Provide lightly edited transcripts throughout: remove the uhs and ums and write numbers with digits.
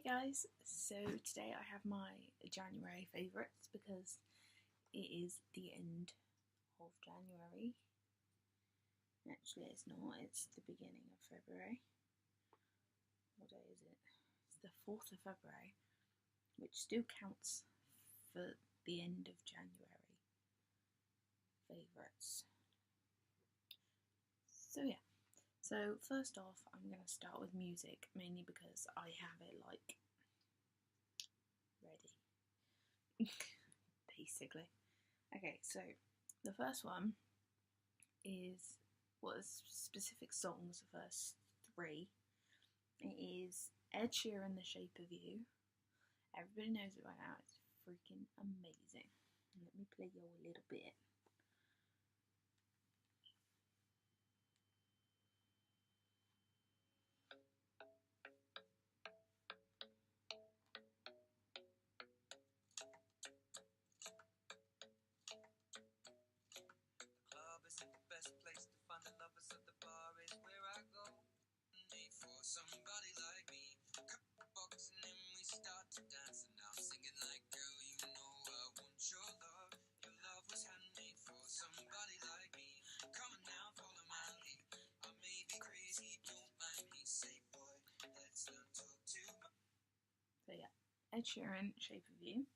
guys, so today I have my January favourites because it is the end of January. Actually it's not, it's the beginning of February. What day is it? It's the 4th of February, which still counts for the end of January favourites. So yeah. So first off, I'm going to start with music, mainly because I have it like ready, basically. Okay, so the first one was specific songs, the first three. It is Ed Sheeran, The Shape of You. Everybody knows it by now, it's freaking amazing. Let me play you a little bit. Isn't the best place to find the lovers of the bar is where I go. Made for somebody like me. Couple bucks and then we start to dance, and I'm singing like, girl, you know I want your love. Your love was handmade for somebody like me. Come on now, follow my lead. I may be crazy, don't mind me. Say, boy, let's not talk too much. So yeah, Ed Sheeran, Shape of You.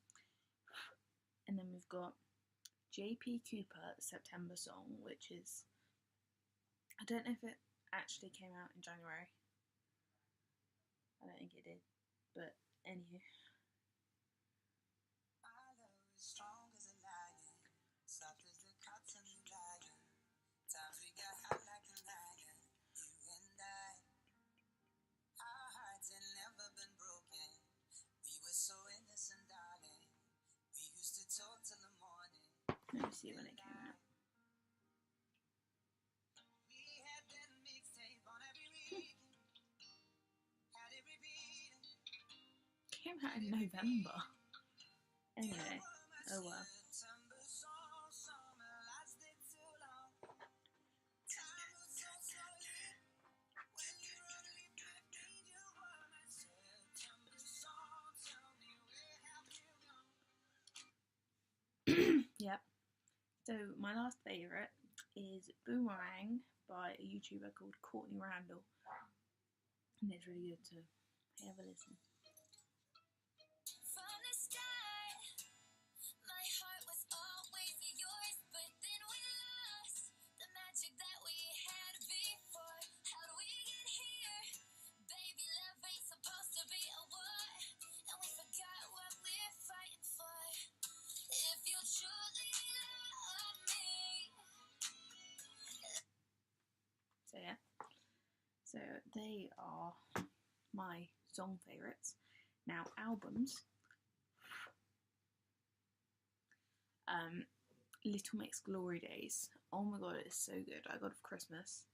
And then we've got JP Cooper, September Song, which is, I don't know if it actually came out in January. I don't think it did, but anywho. My love is strong as a lion, soft as the cotton lion. Times we got hot like a lion, you and I. Our hearts had never been broken. We were so innocent, darling. We used to talk till the morning. Let me see when it came out. We had that mixtape on every week. Had it repeating. Came out in November. Anyway, oh well. Yep. So my last favourite is Boomerang by a YouTuber called Kourtney Randall. And it's really good, so have a listen. From the start, my heart was always yours, but then we lost the magic that we had before. How do we get here? Baby, love ain't supposed to be a war, and we forgot what we're fighting for. If you truly love me. So yeah. So they are my song favourites. Now albums. Little Mix Glory Days. Oh my god, it's so good. I got it for Christmas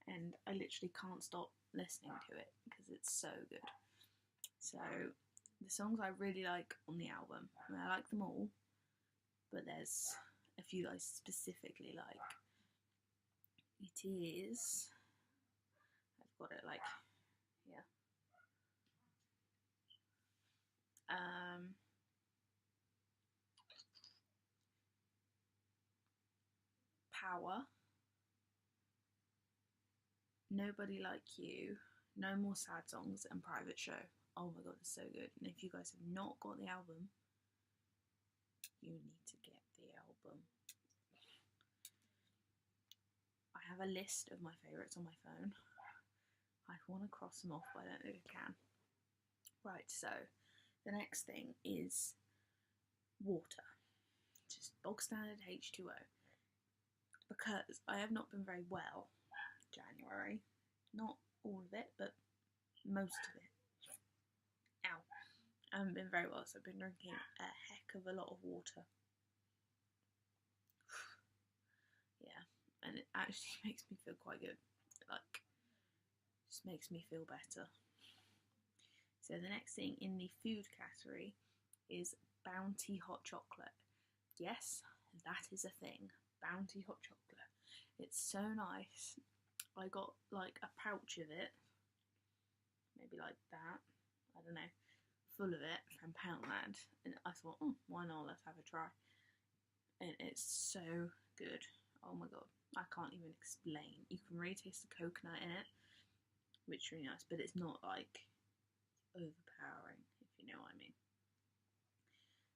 and I literally can't stop listening to it because it's so good. So the songs I really like on the album, and I like them all, but there's a few I specifically like. It is, I've got it like here. Power, Nobody Like You, No More Sad Songs, and Private Show. Oh my god, it's so good. And if you guys have not got the album, you need to get the album. I have a list of my favourites on my phone. I want to cross them off, but I don't know if I can. Right, so the next thing is water. Just bog standard H2O. Because I have not been very well January. Not all of it, but most of it. Ow. I haven't been very well, so I've been drinking a heck of a lot of water. Yeah, and it actually makes me feel quite good. Like, just makes me feel better. So the next thing in the food category is Bounty hot chocolate. Yes, that is a thing. Bounty hot chocolate. It's so nice. I got like a pouch of it. Maybe like that. I don't know. full of it from Poundland, and I thought, why not? Let's have a try. And it's so good. Oh my god, I can't even explain. You can really taste the coconut in it, which is really nice, but it's not like overpowering, if you know what I mean.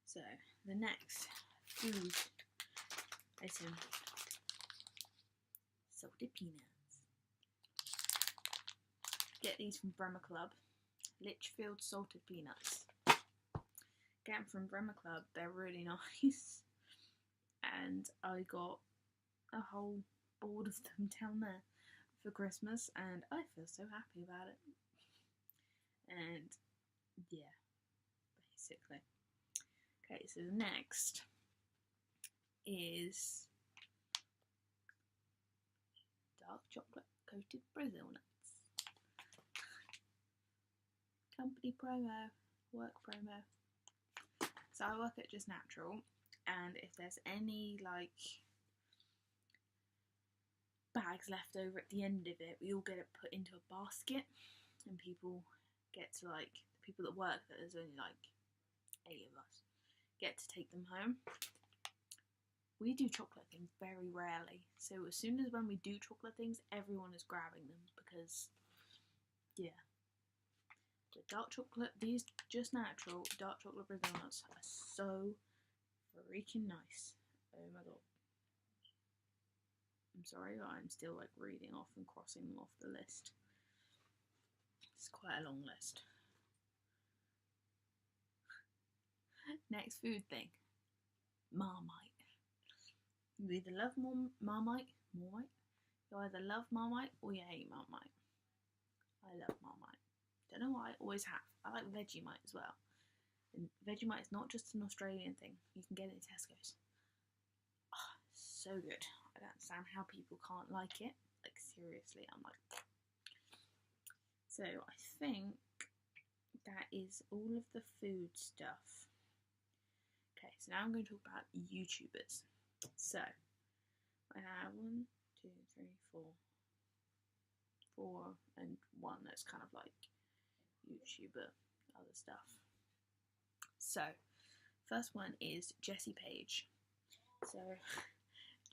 So the next food item, salted peanuts. Get these from Bremer Club. Litchfield salted peanuts. Get them from Bremer Club. They're really nice. And I got a whole board of them down there for Christmas, and I feel so happy about it. And yeah, basically. Okay, so the next is dark chocolate coated Brazil nuts. Company promo, work promo. So I work at Just Natural, and if there's any like bags left over at the end of it, we all get it put into a basket, and people get to like, the people that work there, there's only like 8 of us, get to take them home. We do chocolate things very rarely, so as soon as when we do chocolate things, everyone is grabbing them because, yeah. The dark chocolate, these Just Natural dark chocolate Brazil nuts are so freaking nice. Oh my god. I'm sorry, but I'm still like reading off and crossing them off the list. It's quite a long list. Next food thing, Marmite. You either love Marmite. You either love Marmite or you hate Marmite. I love Marmite. Don't know why, I always have. I like Vegemite as well. And Vegemite is not just an Australian thing. You can get it in Tesco's. Oh, so good. I don't understand how people can't like it. Like, seriously, I'm like... So, I think that is all of the food stuff. Okay, so now I'm going to talk about YouTubers. So, I have 1, 2, 3, 4, 4, and 1 that's kind of like YouTuber, other stuff. So, first one is Jessie Page. So,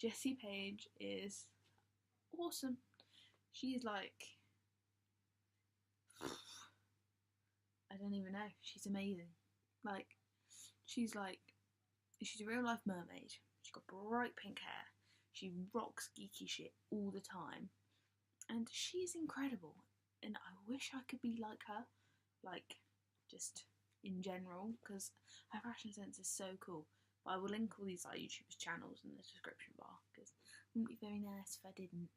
Jessie Page is awesome. She's like, I don't even know. She's amazing. Like, she's a real life mermaid. She's got bright pink hair. She rocks geeky shit all the time. And she's incredible. And I wish I could be like her. Like, just in general. Because her fashion sense is so cool. But I will link all these like YouTubers' channels in the description bar. Because it wouldn't be very nice if I didn't.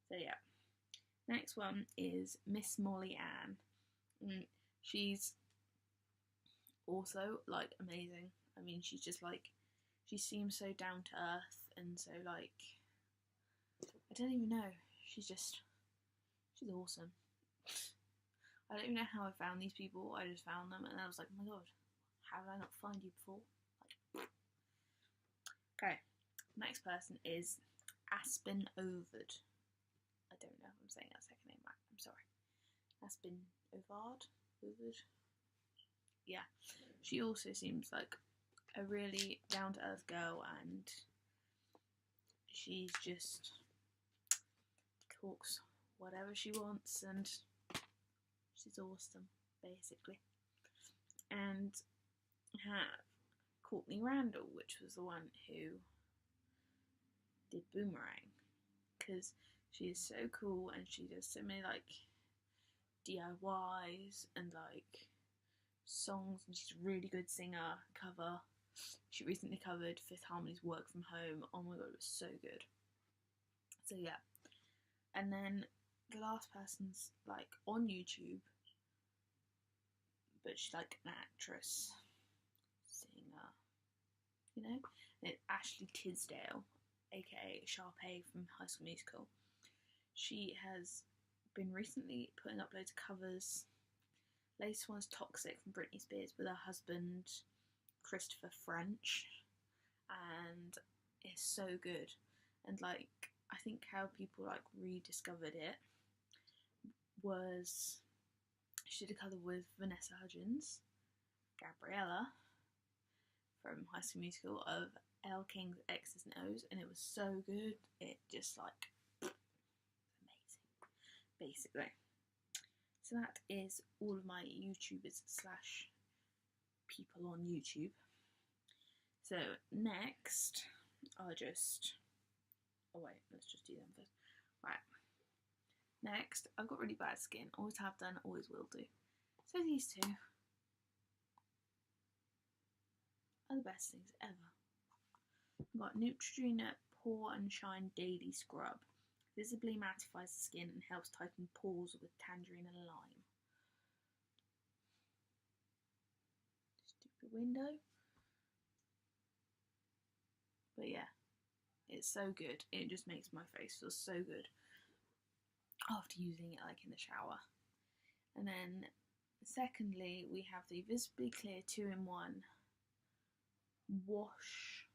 So yeah. Next one is Miss Molly Ann. She's also like amazing. I mean, she's just like, she seems so down to earth and so like, I don't even know. She's awesome. I don't even know how I found these people. I just found them and I was like, oh my god, how did I not find you before? Like, okay, next person is Aspen Ovard. I don't know if I'm saying that second name right. I'm sorry. Aspen Ovard? Yeah, she also seems like a really down-to-earth girl, and she's just talks whatever she wants, and she's awesome, basically. And have Kourtney Randall, which was the one who did Boomerang, because she is so cool, and she does so many like DIYs and like songs, and she's a really good singer. Cover. She recently covered Fifth Harmony's Work From Home. Oh my god, it was so good. So yeah. And then the last person's like on YouTube, but she's like an actress, singer, you know? And it's Ashley Tisdale, aka Sharpay from High School Musical. She has been recently putting up loads of covers. Latest one's Toxic from Britney Spears with her husband Christopher French, and it's so good. And like, I think how people like rediscovered it was she did a cover with Vanessa Hudgens, Gabriella from High School Musical of Elle King's X's and O's, and it was so good. It just like amazing, basically. So that is all of my YouTubers slash people on YouTube. So next, oh wait, let's just do them first. Right. Next, I've got really bad skin. Always have done, always will do. So these two are the best things ever. I've got Neutrogena Pore and Shine Daily Scrub. Visibly mattifies the skin and helps tighten pores with tangerine and lime. Stupid window. But yeah, it's so good. It just makes my face feel so good after using it like in the shower. And then secondly, we have the Visibly Clear 2-in-1 wash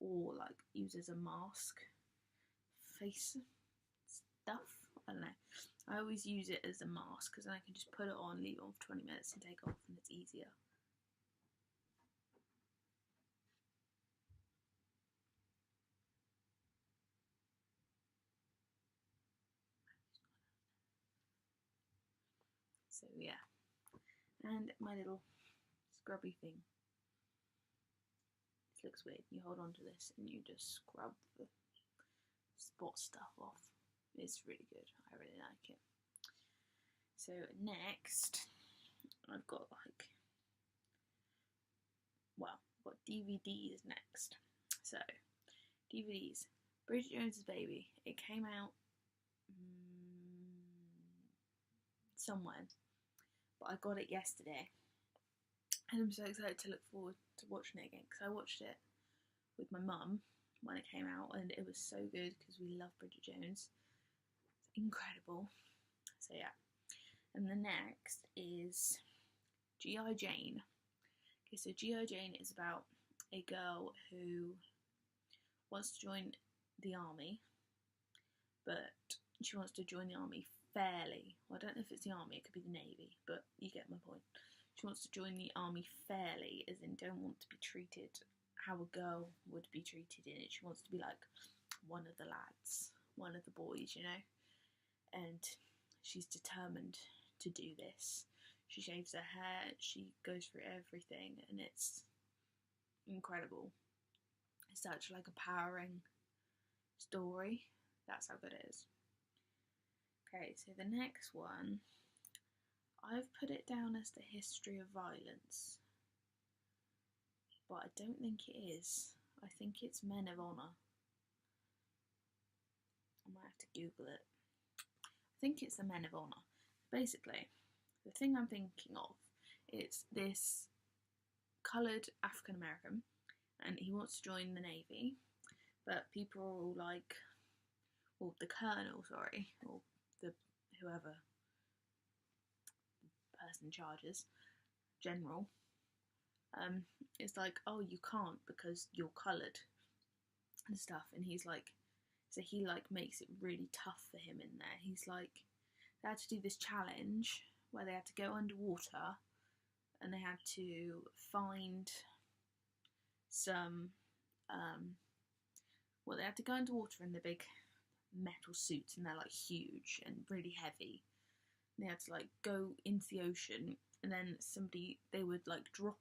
or like use as a mask face stuff. I don't know. I always use it as a mask because then I can just put it on, leave it on for 20 minutes and take it off, and it's easier. So yeah, and my little scrubby thing. This looks weird. You hold on to this and you just scrub the spot stuff off. It's really good. I really like it. So next, I've got DVDs next. So DVDs, Bridget Jones's Baby. It came out somewhere, but I got it yesterday, and I'm so excited to look forward to watching it again because I watched it with my mum when it came out, and it was so good because we love Bridget Jones. It's incredible. So yeah. And the next is G.I. Jane. Okay, so G.I. Jane is about a girl who wants to join the army, but she wants to join the army fairly. Well, I don't know if it's the army, it could be the navy, but you get my point. She wants to join the army fairly, as in don't want to be treated how a girl would be treated in it. She wants to be like one of the lads, one of the boys, you know? And she's determined to do this. She shaves her hair, she goes through everything, and it's incredible. It's such like a powering story. That's how good it is. Okay, so the next one, I've put it down as the history of violence, but I don't think it is. I think it's Men of Honor. I might have to Google it. I think it's the Men of Honor. Basically, the thing I'm thinking of, it's this coloured African American, and he wants to join the Navy, but people are all like, well, the colonel, sorry, or the whoever the person in charge is, general, it's like, oh, you can't because you're coloured and stuff, and he's like, so he like makes it really tough for him in there. He's like, they had to do this challenge where they had to go underwater and they had to find some, they had to go underwater in the big metal suits, and they're like huge and really heavy. And they had to like go into the ocean, and then they would like drop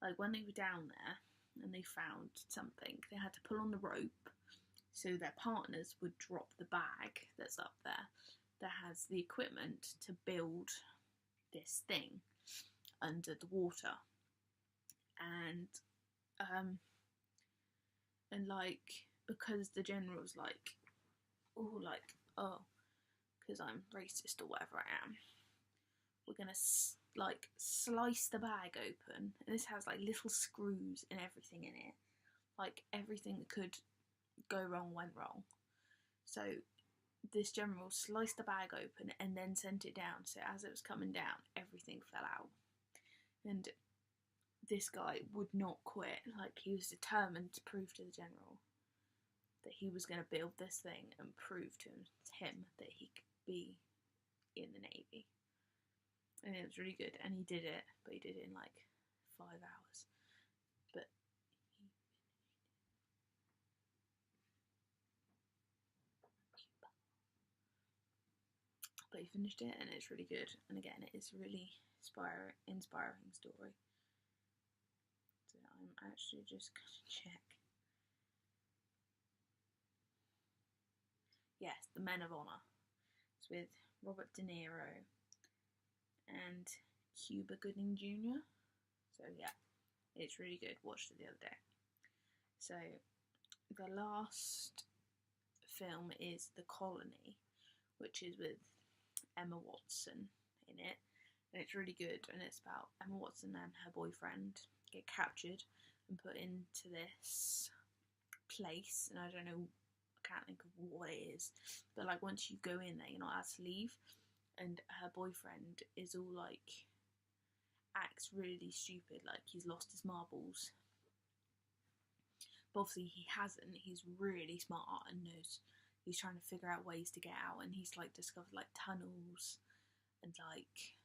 like when they were down there and they found something, they had to pull on the rope so their partners would drop the bag that's up there that has the equipment to build this thing under the water. And like, because the general's like, oh, because I'm racist or whatever I am, we're gonna like slice the bag open, and this has like little screws and everything in it, like everything that could go wrong went wrong. So this general sliced the bag open and then sent it down, so as it was coming down everything fell out, and this guy would not quit. Like, he was determined to prove to the general that he was going to build this thing and prove to him that he could be in the Navy. And it was really good, and he did it, but he did it in like 5 hours. But he finished it and it's really good. And again, it is a really inspiring story. So I'm actually just going to check. Yes, The Men of Honor. It's with Robert De Niro and Cuba Gooding Jr. So yeah, it's really good. Watched it the other day. So the last film is The Colony, which is with Emma Watson in it, and it's really good. And it's about Emma Watson and her boyfriend get captured and put into this place, and I don't know, I can't think of what it is, but like once you go in there, you're not allowed to leave. And her boyfriend is all like, acts really stupid, like he's lost his marbles. But obviously he hasn't. He's really smart and knows. He's trying to figure out ways to get out, and he's like discovered like tunnels and like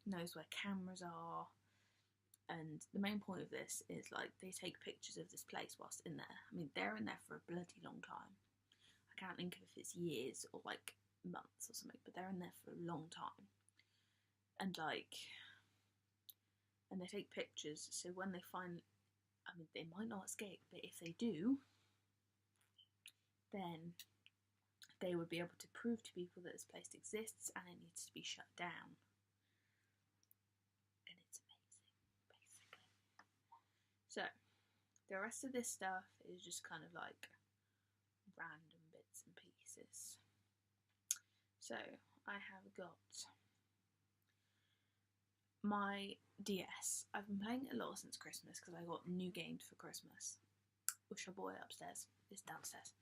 knows where cameras are. And the main point of this is like they take pictures of this place whilst in there. I mean, they're in there for a bloody long time. I can't think of if it's years or like months or something, but they're in there for a long time. And like, and they take pictures, so when they find, I mean, they might not escape, but if they do, then they would be able to prove to people that this place exists and it needs to be shut down. And it's amazing, basically. So, the rest of this stuff is just kind of like random bits and pieces. So, I have got my DS. I've been playing it a lot since Christmas because I got new games for Christmas, which I bought it upstairs. It's downstairs.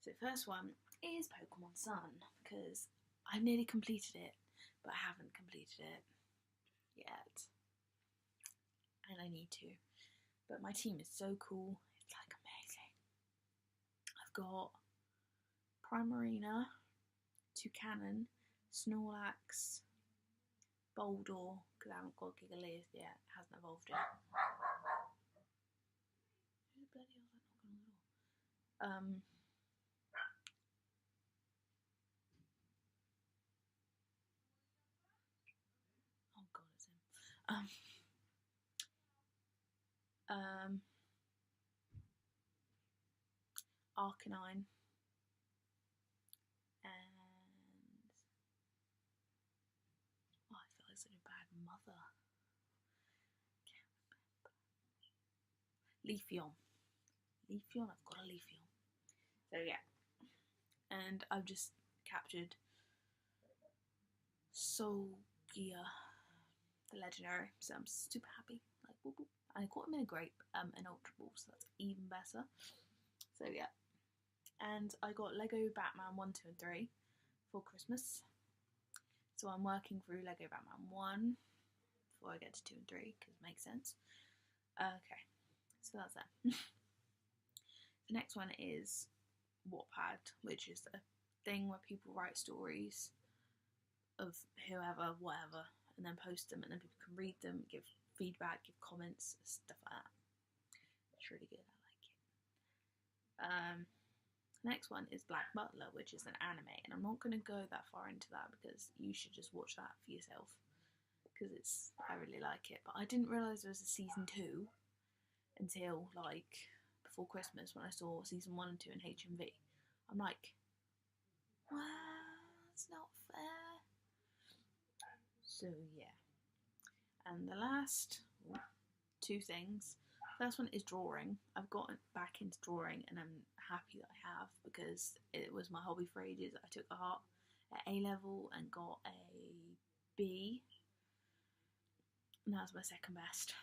So the first one is Pokemon Sun, because I nearly completed it, but I haven't completed it yet. And I need to. But my team is so cool. It's like amazing. I've got Primarina, Toucannon, Snorlax, Boldor, because I haven't got Gigalith yet. It hasn't evolved yet. Who the bloody hell is that knocking on the door? Oh god, it's him. Arcanine, and oh, I feel like such a bad mother. Can't remember. Leafeon. I've got a Leafeon. So yeah, and I've just captured Solgia, the legendary, so I'm super happy. Like, whoop, whoop. I caught him in a grape, an Ultra Ball, so that's even better. So yeah, and I got Lego Batman 1, 2 and 3 for Christmas. So I'm working through Lego Batman 1 before I get to 2 and 3, because it makes sense. Okay, so that's that. The next one is Wattpad, which is a thing where people write stories of whoever, whatever, and then post them, and then people can read them, give feedback, give comments, stuff like that. It's really good, I like it. Next one is Black Butler, which is an anime, and I'm not going to go that far into that because you should just watch that for yourself, because I really like it. But I didn't realise there was a season 2 until like before Christmas when I saw season 1 and 2 in HMV. I'm like, wow, that's not fair. So yeah, and the last 2 things. First one is drawing. I've gotten back into drawing and I'm happy that I have, because it was my hobby for ages. I took art at A level and got a B, and that was my second best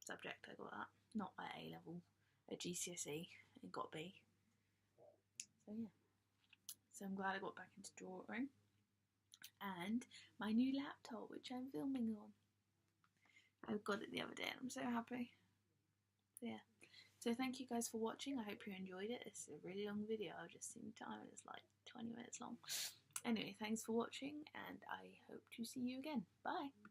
subject. I got that, not at A level, at GCSE, and got B. So yeah, so I'm glad I got back into drawing. And my new laptop, which I'm filming on. I got it the other day and I'm so happy. Yeah. So thank you guys for watching. I hope you enjoyed it. It's a really long video. I've just seen the time and it's like 20 minutes long. Anyway, thanks for watching and I hope to see you again. Bye.